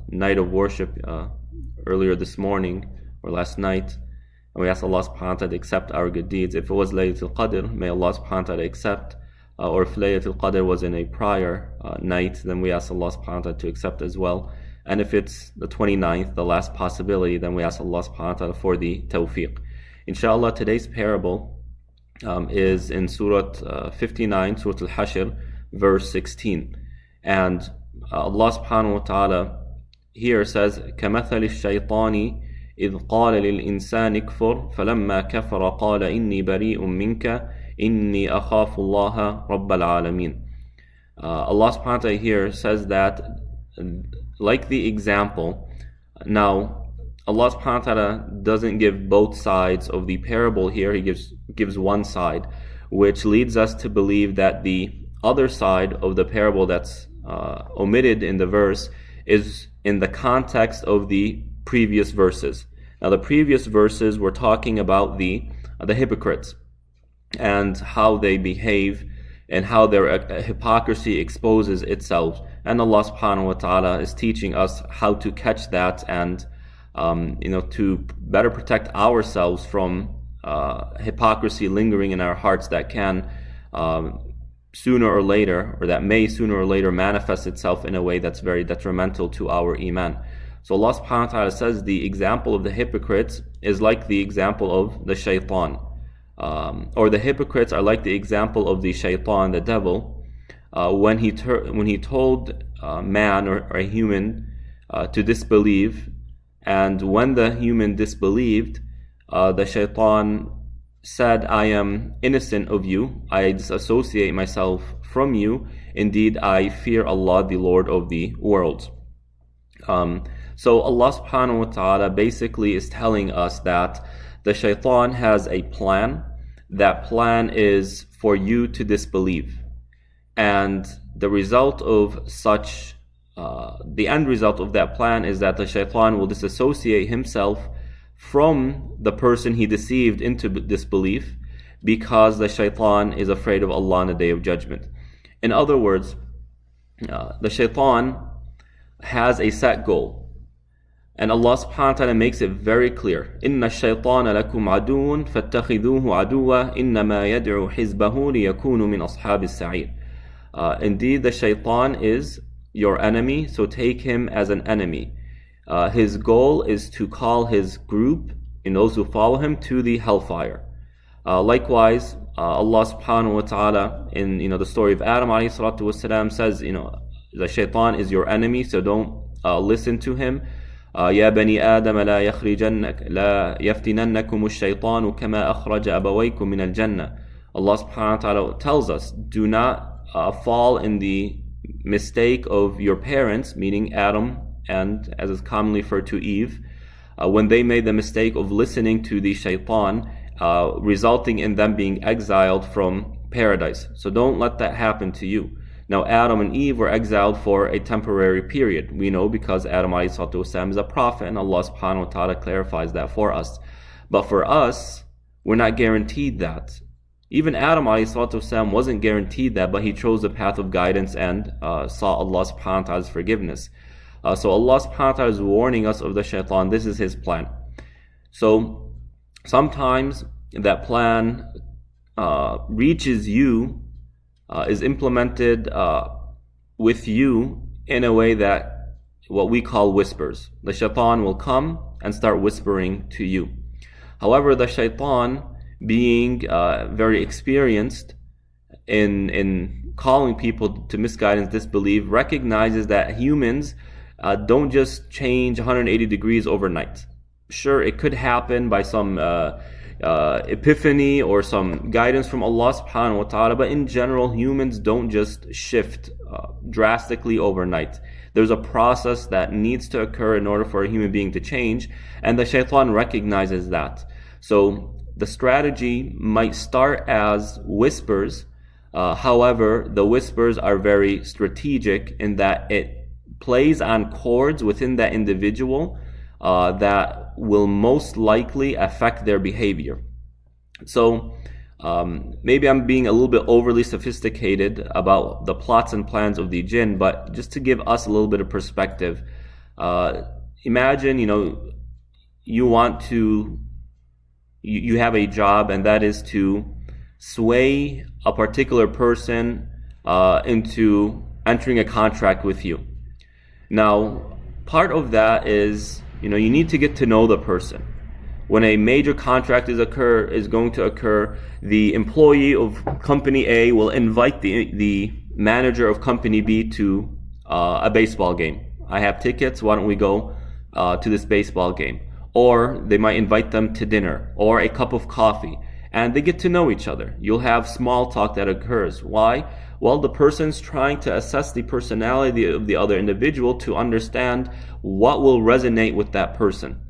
night of worship earlier this morning or last night, and we ask Allah subhanahu wa ta'ala to accept our good deeds. If it was Laylatul Qadr, may Allah subhanahu wa ta'ala accept, or if Laylatul Qadr was in a prior night, then we ask Allah subhanahu wa ta'ala to accept as well. And if it's the 29th, the last possibility, then we ask Allah subhanahu wa ta'ala for the tawfiq. Inshallah, today's parable is in Surah 59, Surah Al-Hashr, verse 16. And Allah subhanahu wa ta'ala here says, كَمَثَلِ الشَّيْطَانِ إِذْ قَالَ لِلْإِنسَانِ اكْفُرْ فَلَمَّا كَفَرَ قَالَ إِنِّي بَرِيءٌ مِّنْكَ إِنِّي أَخَافُ اللَّهَ رَبَّ الْعَالَمِينَ. Allah subhanahu wa ta'ala here says that, like the example, now Allah subhanahu wa ta'ala doesn't give both sides of the parable here. He gives one side, which leads us to believe that the other side of the parable that's omitted in the verse is in the context of the previous verses. Now the previous verses were talking about the hypocrites and how they behave and how their hypocrisy exposes itself. And Allah subhanahu wa ta'ala is teaching us how to catch that and to better protect ourselves from hypocrisy lingering in our hearts that can sooner or later, or that may sooner or later manifest itself in a way that's very detrimental to our iman. So Allah subhanahu wa ta'ala says the example of the hypocrites is like the example of the shaitan. Or the hypocrites are like the example of the shaitan, the devil, when he told man or a human to disbelieve, and when the human disbelieved, the shaitan said, I am innocent of you, I disassociate myself from you, indeed I fear Allah, the Lord of the worlds. So Allah subhanahu wa ta'ala basically is telling us that the shaitan has a plan. That plan is for you to disbelieve. And the result of such, the end result of that plan is that the shaitan will disassociate himself from the person he deceived into disbelief, because the shaitan is afraid of Allah on the Day of Judgment. In other words, the shaitan has a set goal. And Allah subhanahu wa ta'ala makes it very clear. إِنَّ الشَّيْطَانَ لَكُمْ عَدُوٌ فَاتَّخِذُوهُ عَدُوًّا إِنَّمَا يَدْعُو حِزْبَهُ لِيَكُونُوا مِنْ أَصْحَابِ السَّعِيرِ. Indeed, the shaitan is your enemy, so take him as an enemy. His goal is to call his group, and those who follow him, to the hellfire. Likewise, Allah subhanahu wa ta'ala in the story of Adam alayhi salatu wasalam says, the shaitan is your enemy, so don't listen to him. يا بني آدم لا يفتننكم الشيطان كما أخرج أبويكم من الجنة. Allah subhanahu wa ta'ala tells us, do not fall in the mistake of your parents, meaning Adam and, as is commonly referred to, Eve, when they made the mistake of listening to the shaitan, resulting in them being exiled from paradise. So don't let that happen to you. Now Adam and Eve were exiled for a temporary period. We know because Adam ﷺ is a prophet, and Allah subhanahu wa ta'ala clarifies that for us. But for us, we're not guaranteed that. Even Adam ﷺ wasn't guaranteed that, but he chose the path of guidance and saw Allah subhanahu wa ta'ala's forgiveness. So Allah subhanahu wa ta'ala is warning us of the shaitan. This is his plan. So sometimes that plan reaches you, is implemented with you in a way that what we call whispers. The shaitan will come and start whispering to you. However, the shaitan, being very experienced in calling people to misguidance, disbelief, recognizes that humans don't just change 180 degrees overnight. Sure, it could happen by some epiphany or some guidance from Allah subhanahu wa ta'ala, but in general, humans don't just shift drastically overnight. There's a process that needs to occur in order for a human being to change, and the shaitan recognizes that. So the strategy might start as whispers, however, the whispers are very strategic in that it plays on chords within that individual that will most likely affect their behavior. So maybe I'm being a little bit overly sophisticated about the plots and plans of the jinn, but just to give us a little bit of perspective, Imagine, you have a job, and that is to sway a particular person into entering a contract with you. Now, part of that is, you need to get to know the person. When a major contract is going to occur, the employee of company A will invite the manager of company B to a baseball game. I have tickets, why don't we go to this baseball game? Or they might invite them to dinner or a cup of coffee, and they get to know each other. You'll have small talk that occurs. Why? Well, the person's trying to assess the personality of the other individual to understand what will resonate with that person.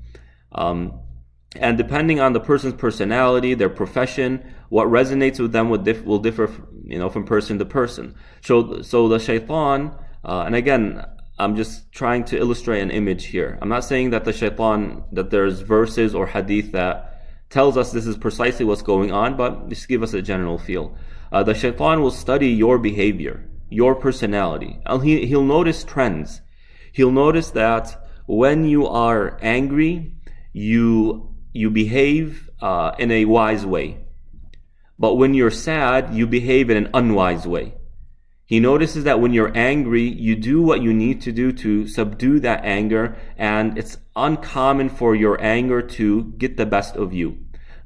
And depending on the person's personality, their profession, what resonates with them will differ, from person to person. So the shaitan, and again, I'm just trying to illustrate an image here. I'm not saying that that there's verses or hadith that tells us this is precisely what's going on, but just give us a general feel. The shaitan will study your behavior, your personality, and he'll notice trends. He'll notice that when you are angry, you behave in a wise way. But when you're sad, you behave in an unwise way. He notices that when you're angry, you do what you need to do to subdue that anger, and it's uncommon for your anger to get the best of you.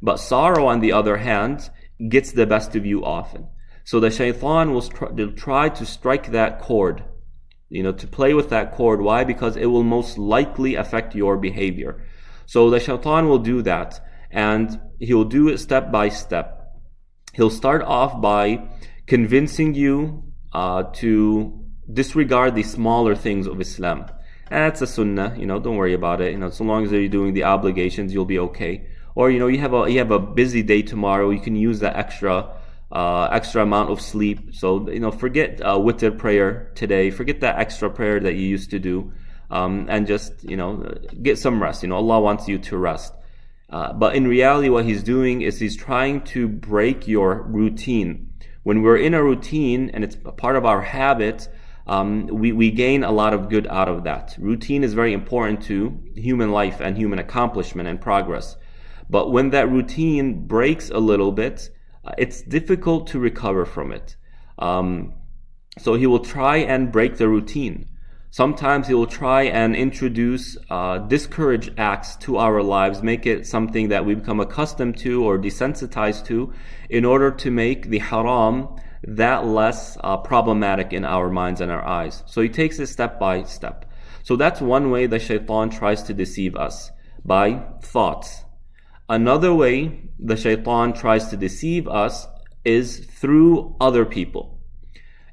But sorrow, on the other hand, gets the best of you often. So the shaitan will try to strike that chord, to play with that chord. Why? Because it will most likely affect your behavior. So the shaitan will do that, and he'll do it step by step. He'll start off by convincing you to disregard the smaller things of Islam. And that's a sunnah, don't worry about it. So long as you're doing the obligations, you'll be okay. Or, you have a busy day tomorrow, you can use that extra amount of sleep. So, forget witr prayer today, forget that extra prayer that you used to do. And just, get some rest. Allah wants you to rest. But in reality, what he's doing is he's trying to break your routine. When we're in a routine and it's a part of our habit, we gain a lot of good out of that. Routine is very important to human life and human accomplishment and progress. But when that routine breaks a little bit, it's difficult to recover from it. So he will try and break the routine. Sometimes he will try and introduce discourage acts to our lives, make it something that we become accustomed to or desensitized to, in order to make the haram that less problematic in our minds and our eyes. So he takes it step by step. So that's one way the shaitan tries to deceive us, by thoughts. Another way the shaitan tries to deceive us is through other people.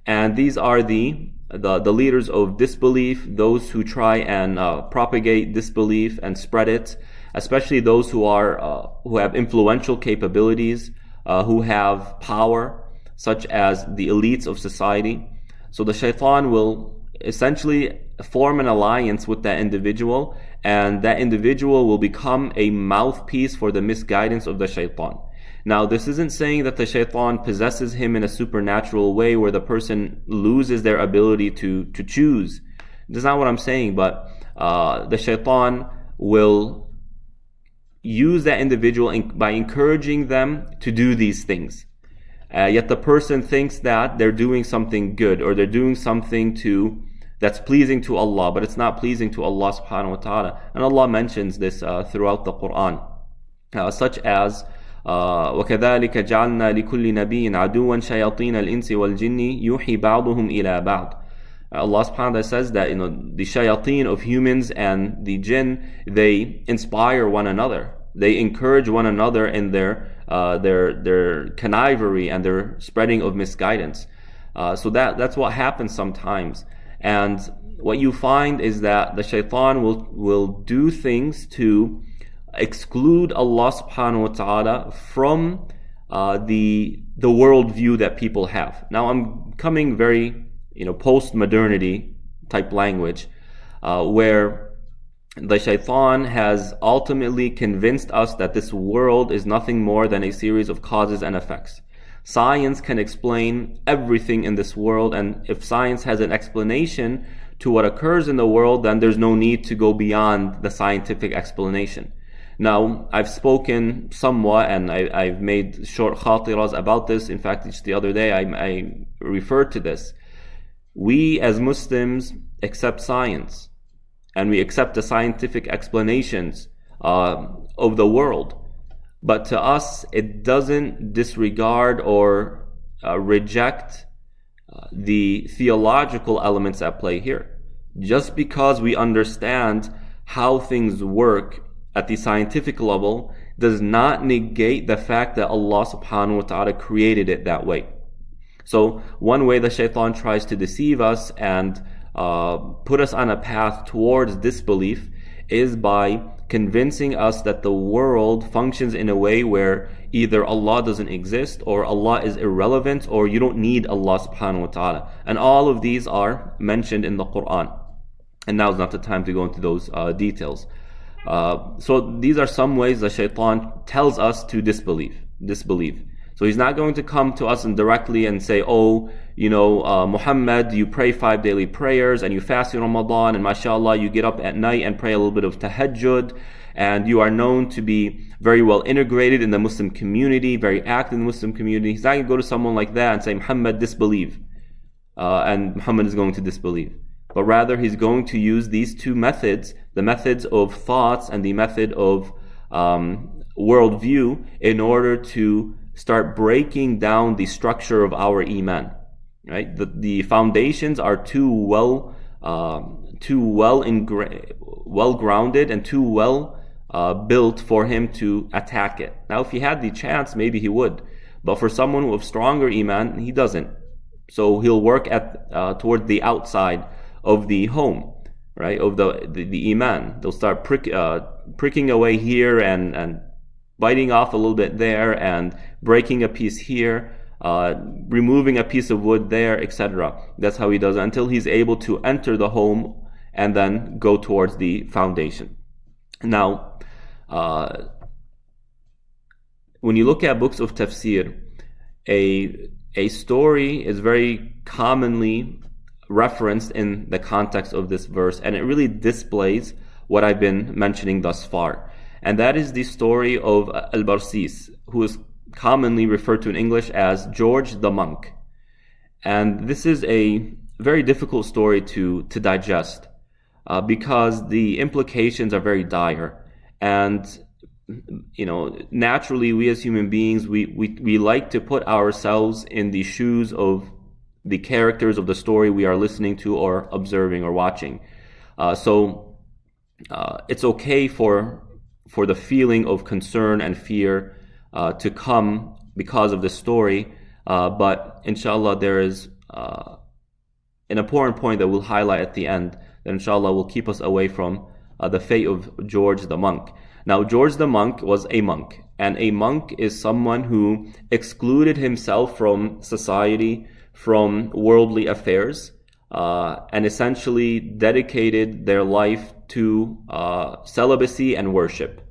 And these are the leaders of disbelief, those who try and propagate disbelief and spread it, especially those who have influential capabilities, who have power, such as the elites of society. So the shaitan will essentially form an alliance with that individual, and that individual will become a mouthpiece for the misguidance of the shaitan. Now, this isn't saying that the shaitan possesses him in a supernatural way where the person loses their ability to choose. That's not what I'm saying, but the shaitan will use that individual by encouraging them to do these things. Yet the person thinks that they're doing something good, or they're doing something that's pleasing to Allah, but it's not pleasing to Allah subhanahu wa ta'ala. And Allah mentions this throughout the Quran, such as وَكَذَلِكَ جَعَلْنَا لِكُلِّ نَبِيٍّ عَدُوًّا شَيَاطِينَ الْإِنسِ وَالْجِنِّ يُوحِي بَعْضُهُمْ إِلَى بَعْضٍ. Allah subhanahu wa ta'ala says that the shayateen of humans and the jinn, they inspire one another. They encourage one another in their connivery and their spreading of misguidance. So that's what happens sometimes. And what you find is that the shaitan will do things to exclude Allah subhanahu wa ta'ala from the worldview that people have. Now I'm coming very post-modernity type language, where the shaitan has ultimately convinced us that this world is nothing more than a series of causes and effects. Science can explain everything in this world, and if science has an explanation to what occurs in the world, then there's no need to go beyond the scientific explanation. Now, I've spoken somewhat and I've made short khatiras about this. In fact, just the other day I referred to this. We as Muslims accept science and we accept the scientific explanations of the world. But to us, it doesn't disregard or reject the theological elements at play here. Just because we understand how things work at the scientific level does not negate the fact that Allah subhanahu wa ta'ala created it that way. So one way the shaitan tries to deceive us and put us on a path towards disbelief is by convincing us that the world functions in a way where either Allah doesn't exist or Allah is irrelevant or you don't need Allah subhanahu wa ta'ala. And all of these are mentioned in the Quran. And now is not the time to go into those details. So these are some ways the shaitan tells us to disbelieve. So he's not going to come to us and directly and say, oh, Muhammad, you pray 5 daily prayers and you fast in Ramadan and mashallah, you get up at night and pray a little bit of tahajjud and you are known to be very well integrated in the Muslim community, very active in the Muslim community. He's not going to go to someone like that and say, Muhammad, disbelieve. And Muhammad is going to disbelieve. But rather, he's going to use these two methods, the methods of thoughts and the method of worldview, in order to start breaking down the structure of our iman. Right? The foundations are too well grounded and too well built for him to attack it. Now, if he had the chance, maybe he would. But for someone with stronger iman, he doesn't. So he'll work at toward the outside of the home, right? Of the iman. They'll start pricking away here and biting off a little bit there and breaking a piece here, removing a piece of wood there, etc. That's how he does it until he's able to enter the home and then go towards the foundation. Now, when you look at books of tafsir, a story is very commonly referenced in the context of this verse, and it really displays what I've been mentioning thus far. And that is the story of Al-Barsis, who is commonly referred to in English as George the Monk. And this is a very difficult story to digest because the implications are very dire. And naturally, we as human beings, we like to put ourselves in the shoes of the characters of the story we are listening to or observing or watching. So it's okay for the feeling of concern and fear to come because of the story, but inshallah there is an important point that we'll highlight at the end that inshallah will keep us away from the fate of George the Monk. Now, George the Monk was a monk, and a monk is someone who excluded himself from society, from worldly affairs, and essentially dedicated their life to celibacy and worship.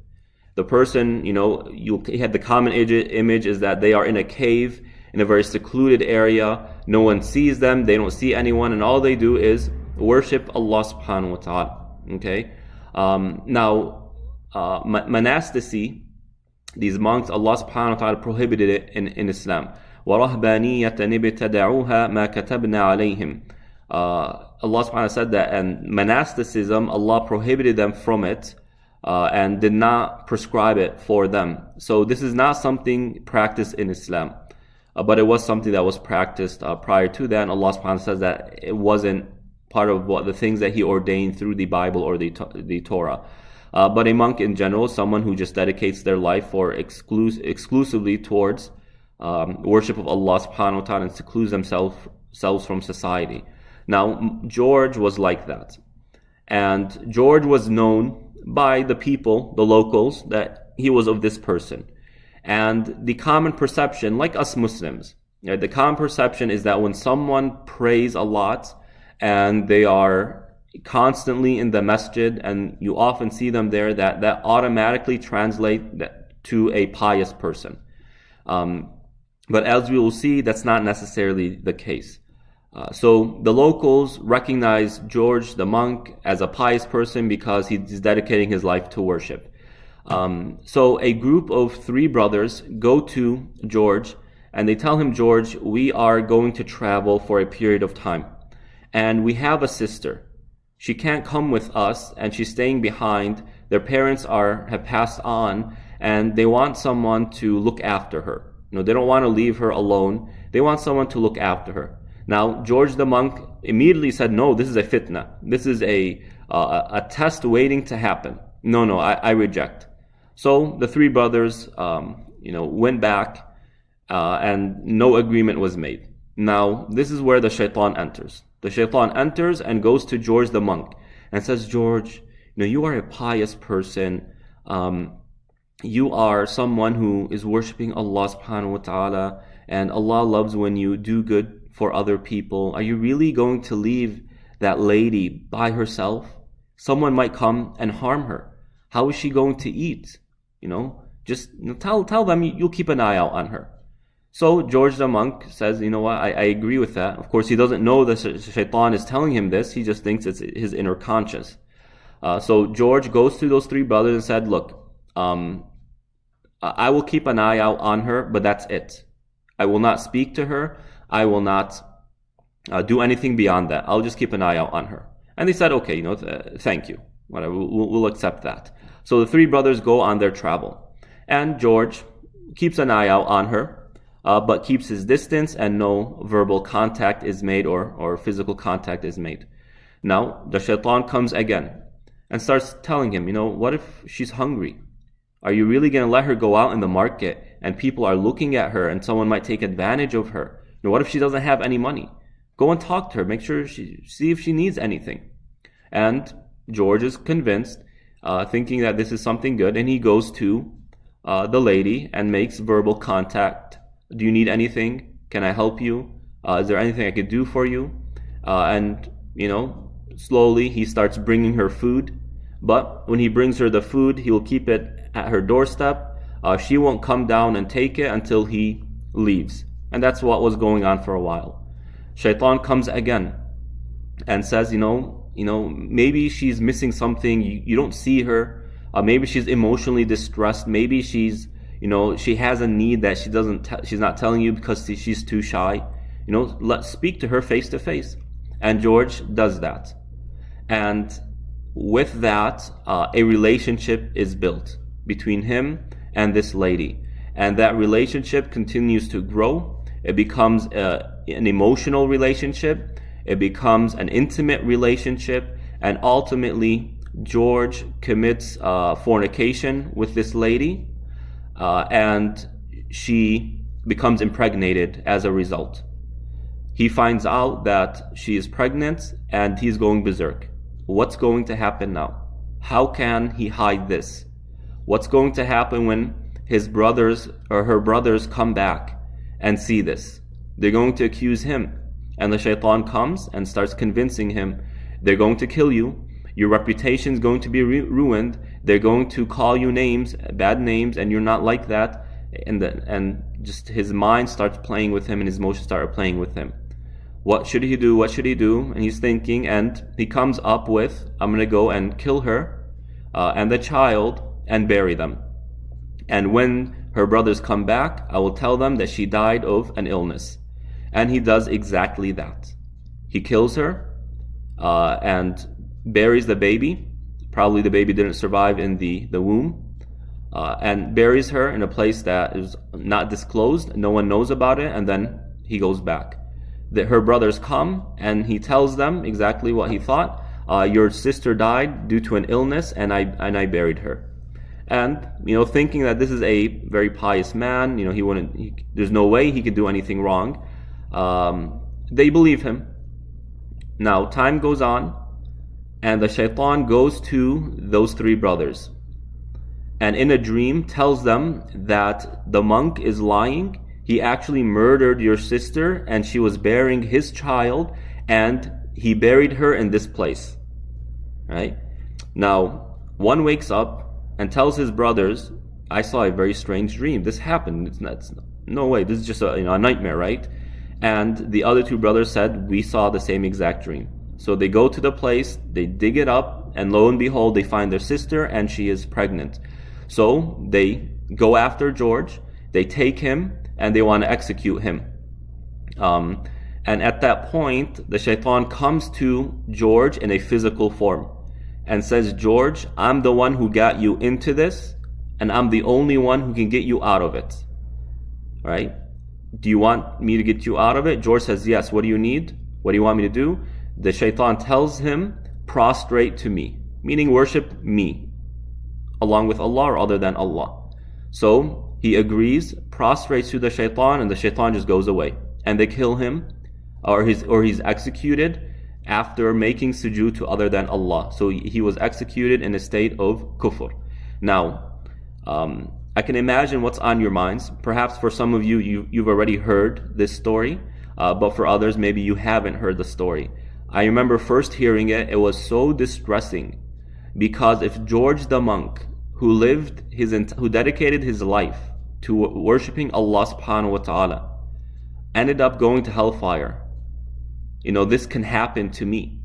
The person, you had the common image is that they are in a cave, in a very secluded area. No one sees them, they don't see anyone, and all they do is worship Allah subhanahu wa ta'ala. Okay? Now, monasticity, these monks, Allah subhanahu wa ta'ala prohibited it in Islam. وَرَهْبَانِيَّةً ابْتَدَعُوهَا مَا كَتَبْنَا عَلَيْهِمْ. Allah subhanahu wa ta'ala said that, and monasticism, Allah prohibited them from it and did not prescribe it for them. So this is not something practiced in Islam, but it was something that was practiced prior to that, and Allah subhanahu wa ta'ala says that it wasn't part of the things that He ordained through the Bible or the Torah. But a monk in general, someone who just dedicates their life for exclusively towards worship of Allah subhanahu wa ta'ala and secludes themselves from society. Now, George was like that. And George was known by the people, the locals, that he was of this person. And the common perception, like us Muslims, the common perception is that when someone prays a lot and they are constantly in the masjid and you often see them there, that automatically translates to a pious person. But as we will see, that's not necessarily the case. So the locals recognize George the monk as a pious person because he's dedicating his life to worship. So a group of 3 brothers go to George and they tell him, George, we are going to travel for a period of time. And we have a sister. She can't come with us and she's staying behind. Their parents have passed on and they want someone to look after her. They don't want to leave her alone. They want someone to look after her. Now, George the monk immediately said, no, this is a fitna. This is a test waiting to happen. No, I reject. So the 3 brothers, went back and no agreement was made. Now, this is where the shaitan enters. The shaitan enters and goes to George the monk and says, George, you are a pious person. You are someone who is worshiping Allah subhanahu wa ta'ala, and Allah loves when you do good for other people. Are you really going to leave that lady by herself? Someone might come and harm her. How is she going to eat? Just tell them you'll keep an eye out on her. So George the monk says, what, I agree with that. Of course, he doesn't know the shaitan is telling him this. He just thinks it's his inner conscience. So George goes to those 3 brothers and said, look, I will keep an eye out on her, but that's it. I will not speak to her. I will not do anything beyond that. I'll just keep an eye out on her. And they said, okay, thank you. Whatever, we'll accept that. So the 3 brothers go on their travel. And George keeps an eye out on her, but keeps his distance and no verbal contact is made or physical contact is made. Now, the shaitan comes again and starts telling him, what if she's hungry? Are you really going to let her go out in the market and people are looking at her and someone might take advantage of her? What if she doesn't have any money? Go and talk to her. Make sure see if she needs anything. And George is convinced, thinking that this is something good, and he goes to the lady and makes verbal contact. Do you need anything? Can I help you? Is there anything I could do for you? And slowly he starts bringing her food. But when he brings her the food, he will keep it at her doorstep. She won't come down and take it until he leaves. And that's what was going on for a while. Shaitan comes again and says, maybe she's missing something. You don't see her. Maybe she's emotionally distressed. Maybe she's, she has a need that she's not telling you because she's too shy. Let's speak to her face to face. And George does that. And with that, a relationship is built between him and this lady. And that relationship continues to grow. It becomes an emotional relationship. It becomes an intimate relationship. And ultimately, George commits fornication with this lady. And she becomes impregnated as a result. He finds out that she is pregnant and he's going berserk. What's going to happen now? How can he hide this? What's going to happen when his brothers or her brothers come back and see this? They're going to accuse him. And the shaitan comes and starts convincing him, they're going to kill you. Your reputation is going to be ruined. They're going to call you names, bad names, and you're not like that. And just his mind starts playing with him and his emotions start playing with him. What should he do? What should he do? And he's thinking, and he comes up with, I'm going to go and kill her and the child and bury them. And when her brothers come back, I will tell them that she died of an illness. And he does exactly that. He kills her and buries the baby. Probably the baby didn't survive in the womb. And buries her in a place that is not disclosed. No one knows about it. And then he goes back. Her brothers come and he tells them exactly what he thought. Your sister died due to an illness and I buried her. And, thinking that this is a very pious man, there's no way he could do anything wrong. They believe him. Now, time goes on and the shaitan goes to those 3 brothers. And in a dream tells them that the monk is lying. He actually murdered your sister and she was bearing his child and he buried her in this place. Right? Now, one wakes up and tells his brothers, I saw a very strange dream. This happened. It's no way. This is just a nightmare, right? And the other two brothers said, we saw the same exact dream. So they go to the place, they dig it up, and lo and behold, they find their sister and she is pregnant. So they go after George, they take him, and they want to execute him. And at that point, the shaitan comes to George in a physical form and says, George, I'm the one who got you into this, and I'm the only one who can get you out of it. Right? Do you want me to get you out of it? George says, yes. What do you need? What do you want me to do? The shaitan tells him, prostrate to me, meaning worship me, along with Allah or other than Allah. So he agrees, prostrates to the shaitan, and the shaitan just goes away. And they kill him, or he's executed after making sujood to other than Allah. So he was executed in a state of kufr. Now, I can imagine what's on your minds. Perhaps for some of you've already heard this story, but for others, maybe you haven't heard the story. I remember first hearing it, it was so distressing, because if George the monk, who dedicated his life to worshipping Allah subhanahu wa ta'ala, ended up going to hellfire, this can happen to me.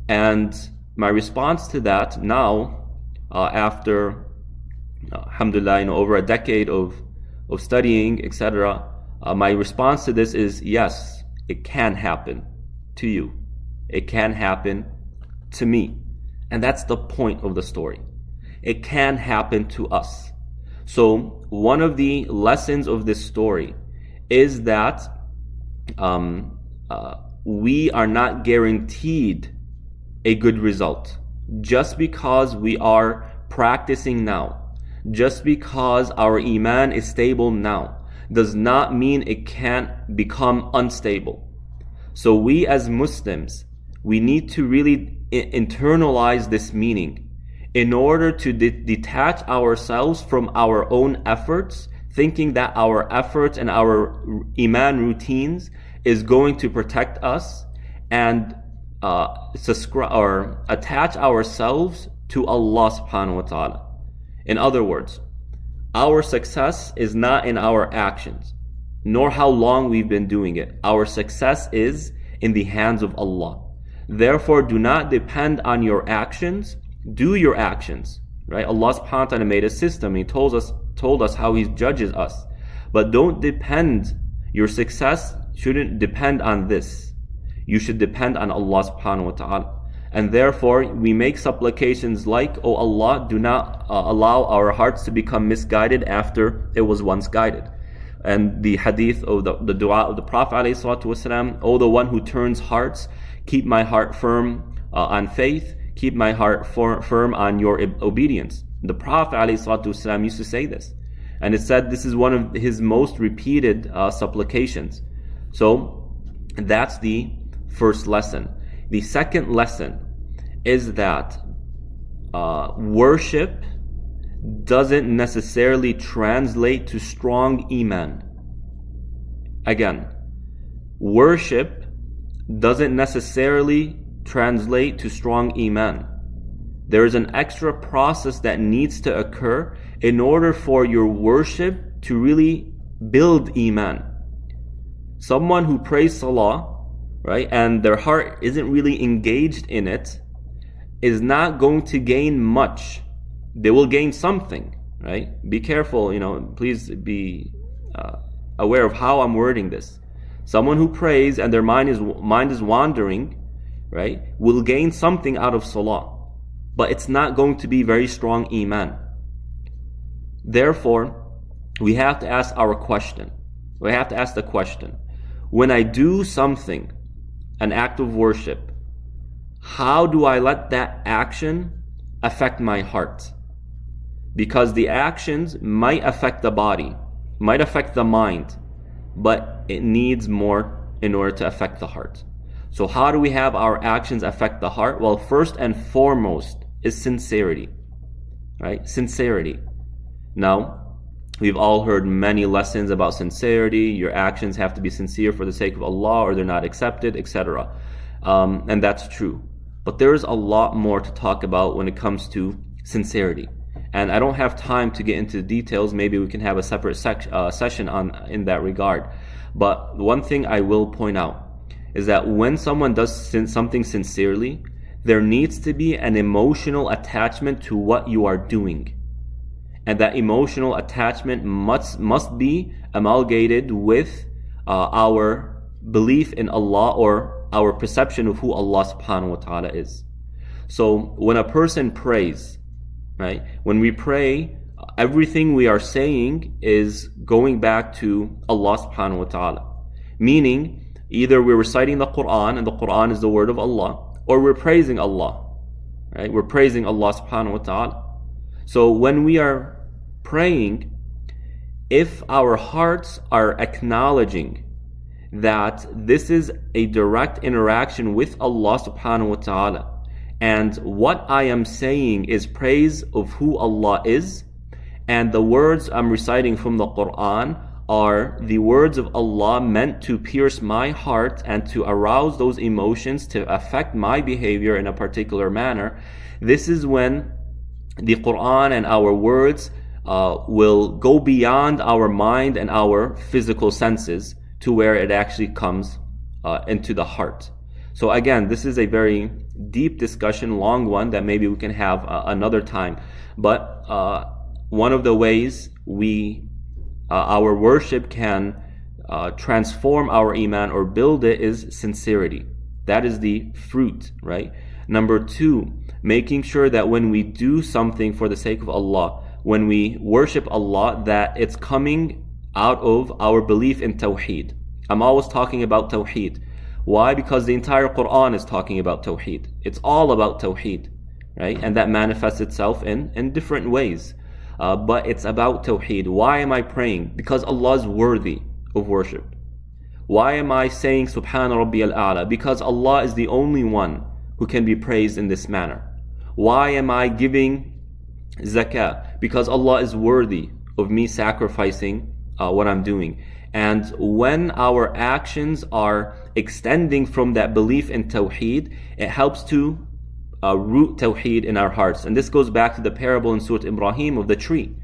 And my response to that now, after alhamdulillah, over a decade of studying, etc., my response to this is, yes, it can happen to you. It can happen to me. And that's the point of the story. It can happen to us. So one of the lessons of this story is that we are not guaranteed a good result. Just because we are practicing now, just because our iman is stable now, does not mean it can't become unstable. So we as Muslims, we need to really internalize this meaning in order to detach ourselves from our own efforts, thinking that our efforts and our iman routines is going to protect us, and attach ourselves to Allah subhanahu wa ta'ala. In other words, our success is not in our actions, nor how long we've been doing it. Our success is in the hands of Allah. Therefore, do not depend on your actions. Do your actions, right? Allah subhanahu wa ta'ala made a system. He told us how He judges us. But don't depend, your success shouldn't depend on this. You should depend on Allah subhanahu wa ta'ala. And therefore, we make supplications like, oh Allah, do not allow our hearts to become misguided after it was once guided. And the hadith of the dua of the Prophet ﷺ, oh the one who turns hearts, keep my heart firm on faith, keep my heart firm on your obedience. The Prophet ﷺ used to say this. And it said this is one of his most repeated supplications. So that's the first lesson. The second lesson is that worship doesn't necessarily translate to strong iman. Again, worship doesn't necessarily translate to strong iman. There is an extra process that needs to occur in order for your worship to really build iman. Someone who prays salah, right, and their heart isn't really engaged in it, is not going to gain much. They will gain something, right? Be careful, please be aware of how I'm wording this. Someone who prays and their mind is wandering, right, will gain something out of salah, but it's not going to be very strong iman. Therefore, we have to ask our question. We have to ask the question, when I do something, an act of worship, how do I let that action affect my heart? Because the actions might affect the body, might affect the mind, but it needs more in order to affect the heart. So how do we have our actions affect the heart? Well, first and foremost is sincerity, right? Sincerity. Now, we've all heard many lessons about sincerity. Your actions have to be sincere for the sake of Allah or they're not accepted, etc. And that's true. But there's a lot more to talk about when it comes to sincerity. And I don't have time to get into the details. Maybe we can have a separate session in that regard. But one thing I will point out is that when someone does something sincerely, there needs to be an emotional attachment to what you are doing. And that emotional attachment must be amalgamated with our belief in Allah, or our perception of who Allah subhanahu wa ta'ala is. So when a person prays, right? When we pray, everything we are saying is going back to Allah subhanahu wa ta'ala. Meaning, either we're reciting the Quran, and the Quran is the word of Allah, or we're praising Allah, right? We're praising Allah subhanahu wa ta'ala. So when we are praying, if our hearts are acknowledging that this is a direct interaction with Allah subhanahu wa ta'ala, and what I am saying is praise of who Allah is, and the words I'm reciting from the Quran are the words of Allah meant to pierce my heart and to arouse those emotions to affect my behavior in a particular manner, this is when the Quran and our words will go beyond our mind and our physical senses to where it actually comes into the heart. So again, this is a very deep discussion, long one, that maybe we can have another time. But one of the ways our worship can transform our iman or build it is sincerity. That is the fruit, right? Number two, making sure that when we do something for the sake of Allah, when we worship Allah, that it's coming out of our belief in Tawheed. I'm always talking about Tawheed. Why? Because the entire Quran is talking about Tawheed. It's all about Tawheed, right? And that manifests itself in different ways. But it's about Tawheed. Why am I praying? Because Allah is worthy of worship. Why am I saying Subhana Rabbi al-A'la? Because Allah is the only one who can be praised in this manner. Why am I giving zakah? Because Allah is worthy of me sacrificing what I'm doing. And when our actions are extending from that belief in Tawheed, it helps to root Tawheed in our hearts. And this goes back to the parable in Surah Ibrahim of the tree,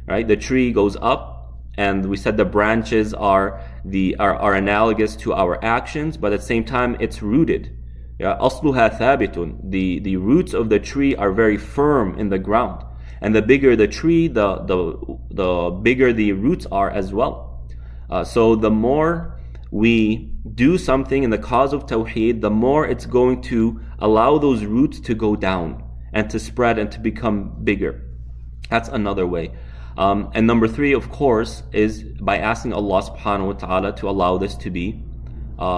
right? The tree goes up, and we said the branches are analogous to our actions, but at the same time it's rooted. أَصْلُهَا ثَابِتٌ. The roots of the tree are very firm in the ground. And the bigger the tree, the bigger the roots are as well. So the more we do something in the cause of Tawheed, the more it's going to allow those roots to go down and to spread and to become bigger. That's another way. And number three, of course, is by asking Allah subhanahu wa ta'ala to allow this to be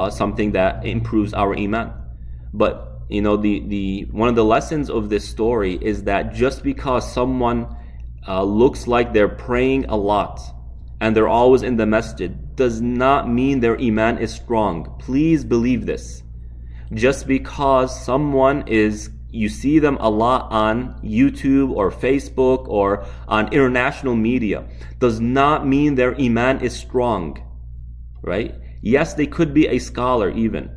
something that improves our iman. But you know, the one of the lessons of this story is that just because someone looks like they're praying a lot and they're always in the masjid does not mean their iman is strong. Please believe this. Just because someone you see them a lot on YouTube or Facebook or on international media does not mean their iman is strong, right? Yes, they could be a scholar even.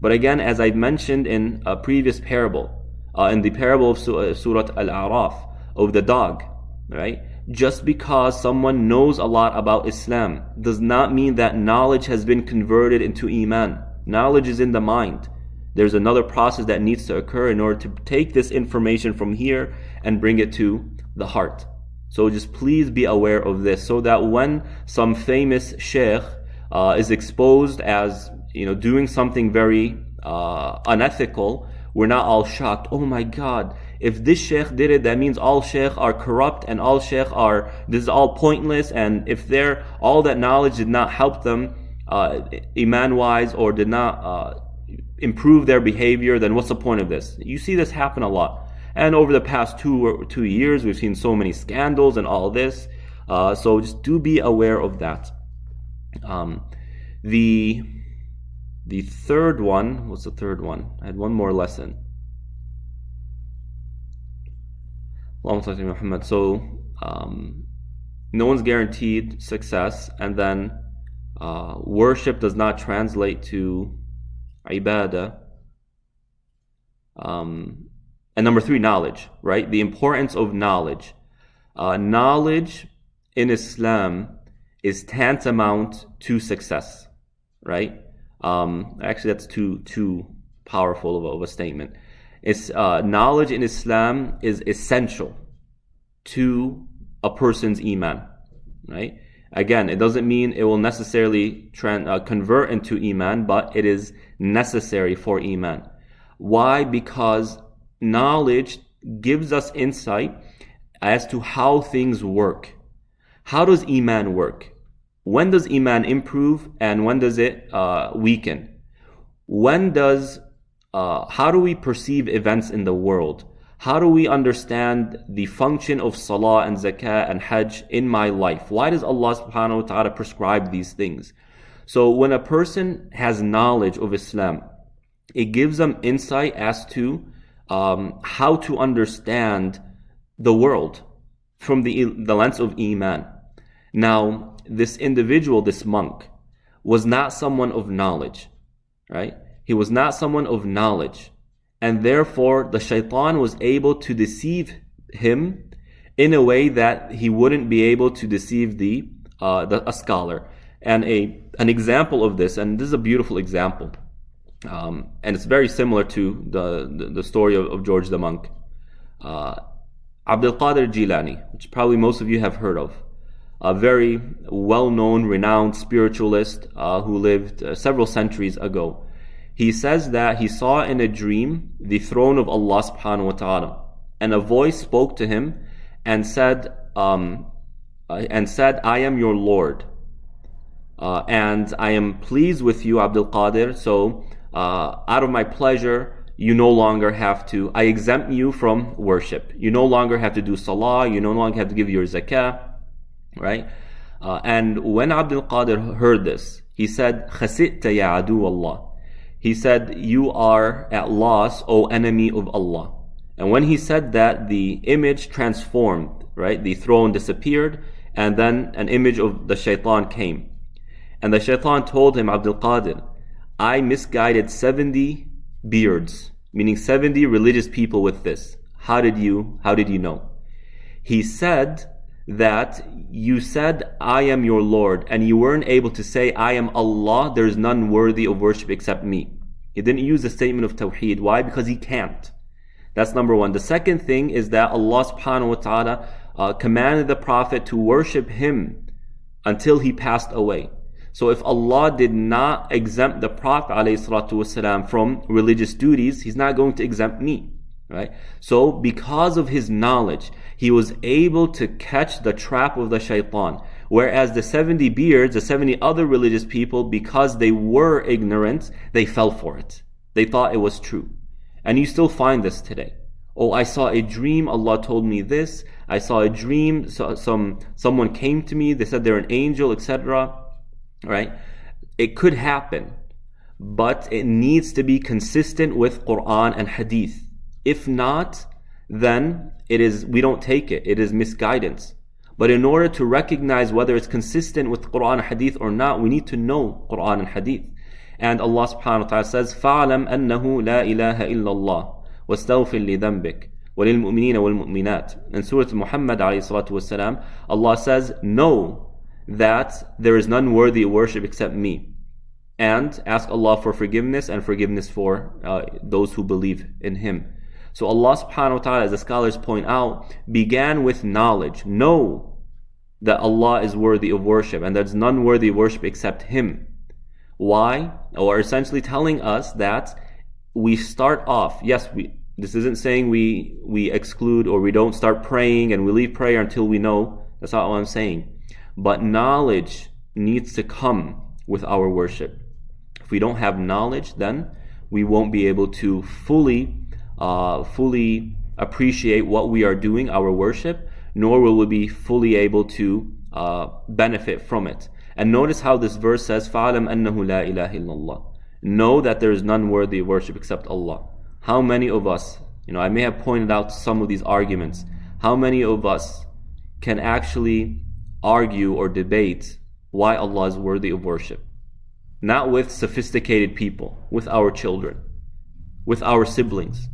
But again, as I mentioned in a previous parable, in the parable of Surah Al-A'raf, of the dog, right? Just because someone knows a lot about Islam does not mean that knowledge has been converted into iman. Knowledge is in the mind. There's another process that needs to occur in order to take this information from here and bring it to the heart. So just please be aware of this, so that when some famous sheikh is exposed as doing something very unethical, we're not all shocked. Oh my God, if this sheikh did it, that means all sheikh are corrupt and all sheikh this is all pointless, and if all that knowledge did not help them iman-wise or did not improve their behavior, then what's the point of this? You see this happen a lot. And over the past 2 years, we've seen so many scandals and all this. So just do be aware of that. The third one, what's the third one? I had one more lesson. So no one's guaranteed success, and then worship does not translate to ibadah. And number three, knowledge, right? The importance of knowledge. Knowledge in Islam is tantamount to success. right? Actually, that's too powerful of a statement. It's knowledge in Islam is essential to a person's iman, right? Again, it doesn't mean it will necessarily convert into iman, but it is necessary for iman. Why? Because knowledge gives us insight as to how things work. How does iman work? When does iman improve and when does it weaken? How do we perceive events in the world? How do we understand the function of salah and zakah and hajj in my life? Why does Allah subhanahu wa ta'ala prescribe these things? So when a person has knowledge of Islam, it gives them insight as to how to understand the world from the lens of iman. Now, this individual, this monk, was not someone of knowledge, right? He was not someone of knowledge. And therefore, the shaitan was able to deceive him in a way that he wouldn't be able to deceive a scholar. And an example of this, and this is a beautiful example, and it's very similar to the story of George the monk. Abdul Qadir Jilani, which probably most of you have heard of, a very well-known, renowned spiritualist who lived several centuries ago. He says that he saw in a dream the throne of Allah subhanahu wa ta'ala, and a voice spoke to him and said, I am your Lord, and I am pleased with you, Abdul Qadir, so out of my pleasure, you no longer have to, I exempt you from worship. You no longer have to do salah, you no longer have to give your zakah, right? And when Abdul Qadir heard this, he said, خَسِئْتَ يَا عَدُوَ اللَّهِ. He said, you are at loss, O enemy of Allah. And when he said that, the image transformed, right? The throne disappeared, and then an image of the shaitan came. And the shaitan told him, Abdul Qadir, I misguided 70 beards, meaning 70 religious people with this. How did you know? He said that you said, I am your Lord, and you weren't able to say, I am Allah, there is none worthy of worship except me. He didn't use the statement of Tawheed. Why? Because he can't. That's number one. The second thing is that Allah subhanahu wa ta'ala commanded the Prophet to worship him until he passed away. So if Allah did not exempt the Prophet ﷺ from religious duties, he's not going to exempt me. Right? So because of his knowledge, he was able to catch the trap of the shaitan. Whereas the 70 beards, the 70 other religious people, because they were ignorant, they fell for it. They thought it was true. And you still find this today. Oh, I saw a dream, Allah told me this. I saw a dream, someone came to me, they said they're an angel, etc. Right? It could happen, but it needs to be consistent with Quran and Hadith. If not, then we don't take it. It is misguidance. But in order to recognize whether it's consistent with Quran and Hadith or not, we need to know Quran and Hadith. And Allah subhanahu wa ta'ala says, فَعْلَمْ أَنَّهُ لَا إِلَهَ إِلَّا اللَّهِ وَاسْتَغْفِرْ لِذَنْبِكَ وَلِلْمُؤْمِنِينَ وَالْمُؤْمِنَاتِ. In Surah Muhammad alayhi salatu wasalam, Allah says, know that there is none worthy of worship except me. And ask Allah for forgiveness and forgiveness for those who believe in Him. So Allah subhanahu wa ta'ala, as the scholars point out, began with knowledge. Know that Allah is worthy of worship and there's none worthy of worship except Him. Why? Or essentially telling us that we start off, yes, this isn't saying we exclude or we don't start praying and we leave prayer until we know. That's not what I'm saying. But knowledge needs to come with our worship. If we don't have knowledge, then we won't be able to fully appreciate what we are doing, our worship, nor will we be fully able to benefit from it. And notice how this verse says, فَعْلَمْ أَنَّهُ لَا إِلَهَ إِلَّا اللَّهِ. Know that there is none worthy of worship except Allah. How many of us, I may have pointed out some of these arguments, how many of us can actually argue or debate why Allah is worthy of worship? Not with sophisticated people, with our children, with our siblings.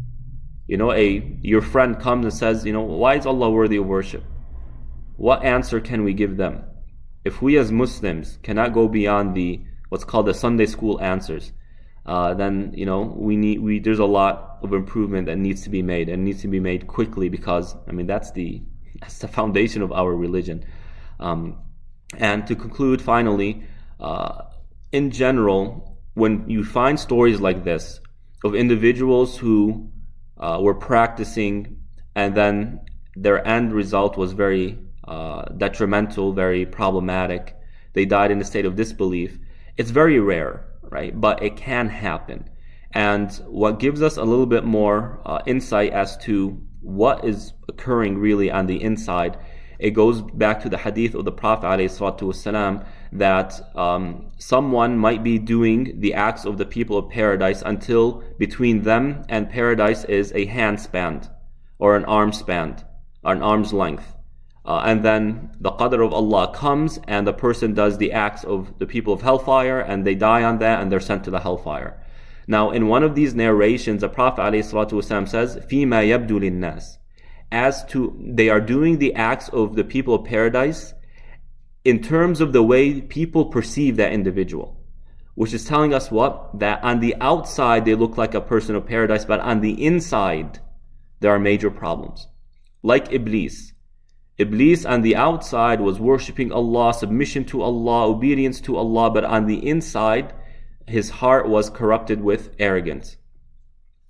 Your friend comes and says, why is Allah worthy of worship? What answer can we give them? If we as Muslims cannot go beyond the what's called the Sunday school answers, then there's a lot of improvement that needs to be made, and needs to be made quickly, because that's the foundation of our religion. And to conclude, finally, in general, when you find stories like this of individuals who were practicing, and then their end result was very detrimental, very problematic, they died in a state of disbelief, it's very rare, right? But it can happen. And what gives us a little bit more insight as to what is occurring really on the inside, it goes back to the hadith of the Prophet ﷺ, that someone might be doing the acts of the people of paradise until between them and paradise is a hand span or an arm span, or an arm's length. And then the qadr of Allah comes, and the person does the acts of the people of hellfire, and they die on that, and they're sent to the hellfire. Now, in one of these narrations, the Prophet ﷺ says, فِيمَا يَبْدُ لِلنَّاسِ, as to they are doing the acts of the people of paradise in terms of the way people perceive that individual, which is telling us what? That on the outside they look like a person of paradise, but on the inside there are major problems. Like Iblis. Iblis on the outside was worshipping Allah, submission to Allah, obedience to Allah, but on the inside his heart was corrupted with arrogance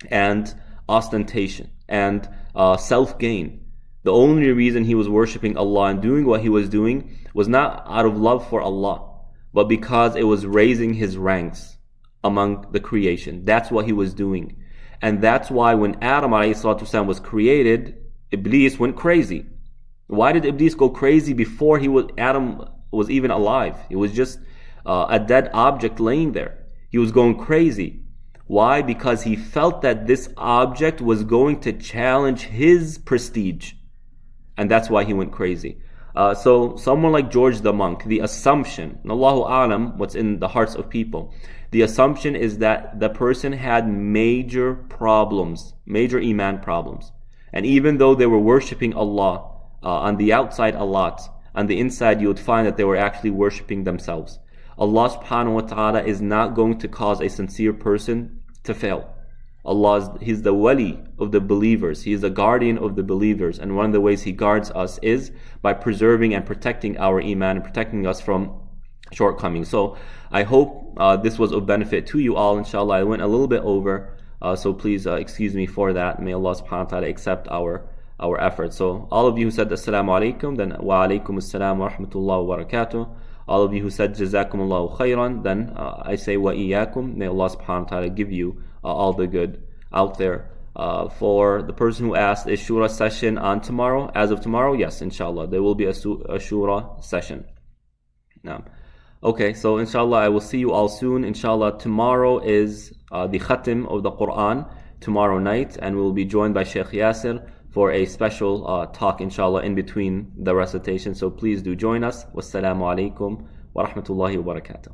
and ostentation and self-gain. The only reason he was worshipping Allah and doing what he was doing was not out of love for Allah, but because it was raising his ranks among the creation. That's what he was doing. And that's why when Adam ﷺ was created, Iblis went crazy. Why did Iblis go crazy before Adam was even alive? It was just a dead object laying there. He was going crazy. Why? Because he felt that this object was going to challenge his prestige. And that's why he went crazy. So someone like George the monk, the assumption, and Allahu A'lam, what's in the hearts of people, the assumption is that the person had major problems, major iman problems. And even though they were worshipping Allah on the outside a lot, on the inside you would find that they were actually worshipping themselves. Allah subhanahu wa ta'ala is not going to cause a sincere person to fail. He's the wali of the believers. He is the guardian of the believers. And one of the ways He guards us is by preserving and protecting our iman and protecting us from shortcomings. So I hope this was of benefit to you all. Inshallah, I went a little bit over. So please excuse me for that. May Allah subhanahu wa ta'ala accept our efforts. So all of you who said Assalamu alaikum, then wa alaikum assalam wa rahmatullahi wa barakatuh. All of you who said Jazakumullahu khairan, then I say wa iyyakum. May Allah subhanahu wa ta'ala give you all the good out there. For the person who asked, is Shura session on tomorrow? As of tomorrow, yes, inshallah. There will be a Shura session. Now, okay, so inshallah, I will see you all soon. Inshallah, tomorrow is the khatim of the Quran, tomorrow night, and we will be joined by Sheikh Yasir for a special talk, inshallah, in between the recitation. So please do join us. Wassalamu alaikum wa rahmatullahi wa barakatuh.